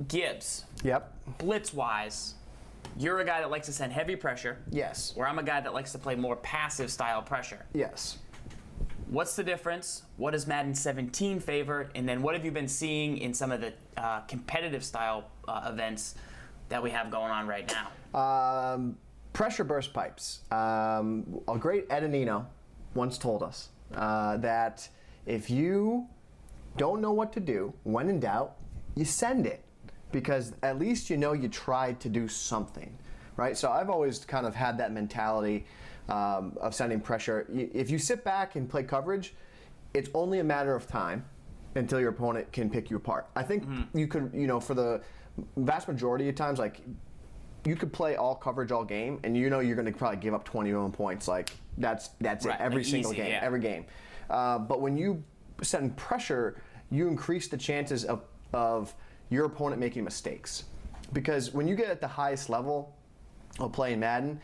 Sgibs. Yep. Blitz-wise, you're a guy that likes to send heavy pressure. Yes. Where I'm a guy that likes to play more passive style pressure. Yes. What's the difference? What does Madden 17 favor? And then what have you been seeing in some of the competitive style events that we have going on right now? Pressure burst pipes. A great Ed Anino once told us that if you don't know what to do, when in doubt, you send it. Because at least you know you tried to do something, right? So I've always kind of had that mentality of sending pressure. If you sit back and play coverage, it's only a matter of time until your opponent can pick you apart. I think you could, for the vast majority of times, like, you could play all coverage all game, and you know you're going to probably give up 21 points. Like, that's Right, it every like single easy, game, yeah. every game. But when you send pressure, you increase the chances of your opponent making mistakes. Because when you get at the highest level of playing Madden,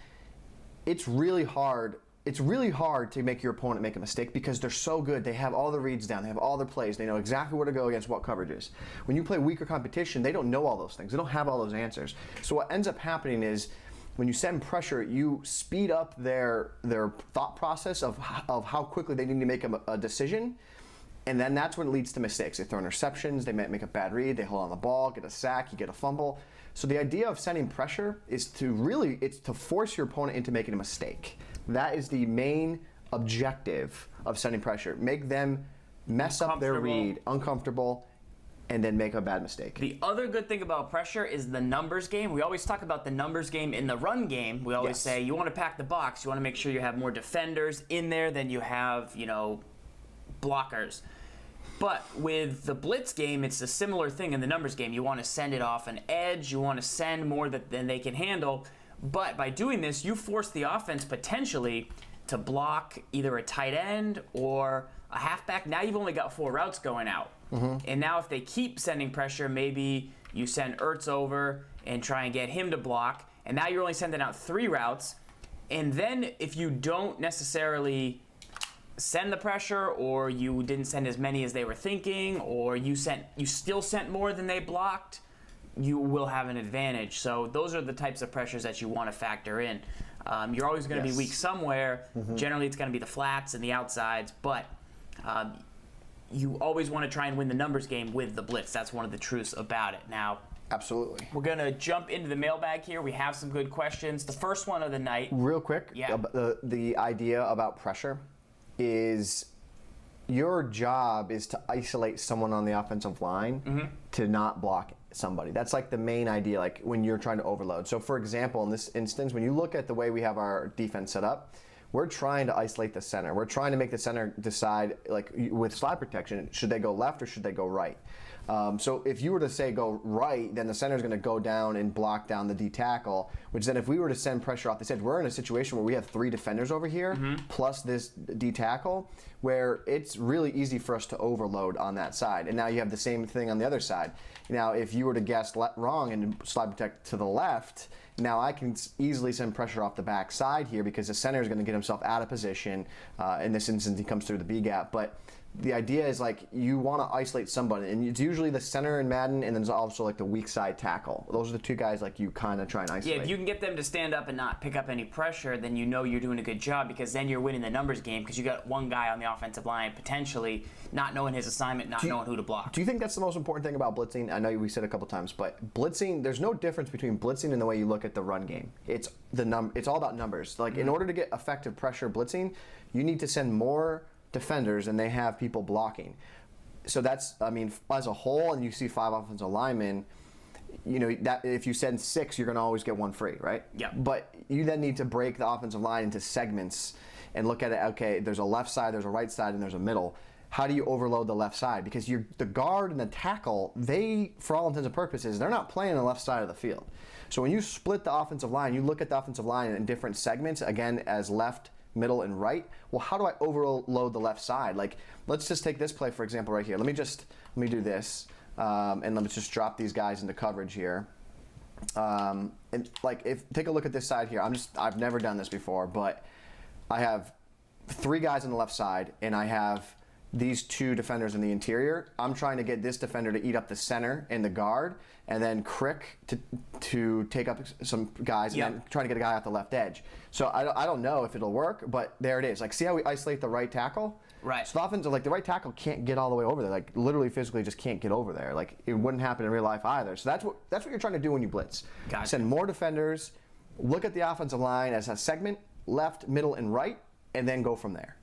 it's really hard to make your opponent make a mistake because they're so good. They have all the reads down. They have all their plays. They know exactly where to go against what coverages. When you play weaker competition, they don't know all those things. They don't have all those answers. So what ends up happening is when you send pressure, you speed up their thought process of how quickly they need to make a decision. And then that's when it leads to mistakes. They throw interceptions, they might make a bad read, they hold on the ball, get a sack, you get a fumble. So the idea of sending pressure is to force your opponent into making a mistake. That is the main objective of sending pressure. Make them mess up their read, uncomfortable, and then make a bad mistake. The other good thing about pressure is the numbers game. We always talk about the numbers game in the run game. We always say you want to pack the box. You want to make sure you have more defenders in there than you have, blockers. But with the blitz game, it's a similar thing in the numbers game. You want to send it off an edge. You want to send more than they can handle. But by doing this, you force the offense potentially to block either a tight end or a halfback. Now you've only got 4 routes going out. And now if they keep sending pressure, maybe you send Ertz over and try and get him to block. And now you're only sending out 3 routes. And then if you don't necessarily send the pressure, or you didn't send as many as they were thinking, or you still sent more than they blocked, you will have an advantage. So those are the types of pressures that you want to factor in. You're always going to be weak somewhere. Generally, it's going to be the flats and the outsides, but you always want to try and win the numbers game with the blitz. That's one of the truths about it. Now, absolutely. We're going to jump into the mailbag here. We have some good questions. The first one of the night. Real quick, Yeah. The idea about pressure is your job is to isolate someone on the offensive line to not block somebody. That's like the main idea, like when you're trying to overload. So for example, in this instance, when you look at the way we have our defense set up, we're trying to isolate the center. We're trying to make the center decide, like with slide protection, should they go left or should they go right? So if you were to say go right, then the center is going to go down and block down the D tackle, which then if we were to send pressure off this edge, we're in a situation where we have 3 defenders over here, plus this D tackle, where it's really easy for us to overload on that side. And now you have the same thing on the other side. Now, if you were to guess wrong and slide protect to the left, now I can easily send pressure off the back side here because the center is going to get himself out of position. In this instance, he comes through the B gap. But the idea is like you want to isolate somebody, and it's usually the center in Madden, and then there's also like the weak side tackle. Those are the 2 guys like you kind of try and isolate. Yeah, if you can get them to stand up and not pick up any pressure, then you know you're doing a good job, because then you're winning the numbers game, because you got one guy on the offensive line potentially not knowing his assignment, not knowing who to block. Do you think that's the most important thing about blitzing? I know we said a couple times, but blitzing, there's no difference between blitzing and the way you look at the run game. It's all about numbers. Like in order to get effective pressure blitzing, you need to send more defenders and they have people blocking. So that's, I mean, as a whole, and you see 5 offensive linemen, that if you send 6, you're going to always get 1 free, right? Yeah. But you then need to break the offensive line into segments and look at it. Okay, there's a left side, there's a right side, and there's a middle. How do you overload the left side? Because the guard and the tackle, they, for all intents and purposes, they're not playing the left side of the field. So when you split the offensive line, you look at the offensive line in different segments, again, as left, middle, and right. Well, how do I overload the left side? Like, let's just take this play, for example, right here. Let me do this, and let me just drop these guys into coverage here. And like, take a look at this side here. I've never done this before, but I have 3 guys on the left side, and I have these two defenders in the interior. I'm trying to get this defender to eat up the center and the guard, and then Crick to take up some guys, and then trying to get a guy off the left edge. So I don't know if it'll work, but there it is. Like, see how we isolate the right tackle? Right. So the offensive, like, the right tackle can't get all the way over there. Like, literally, physically, just can't get over there. Like, it wouldn't happen in real life either. So that's what you're trying to do when you blitz. Gotcha. Send more defenders. Look at the offensive line as a segment, left, middle, and right, and then go from there.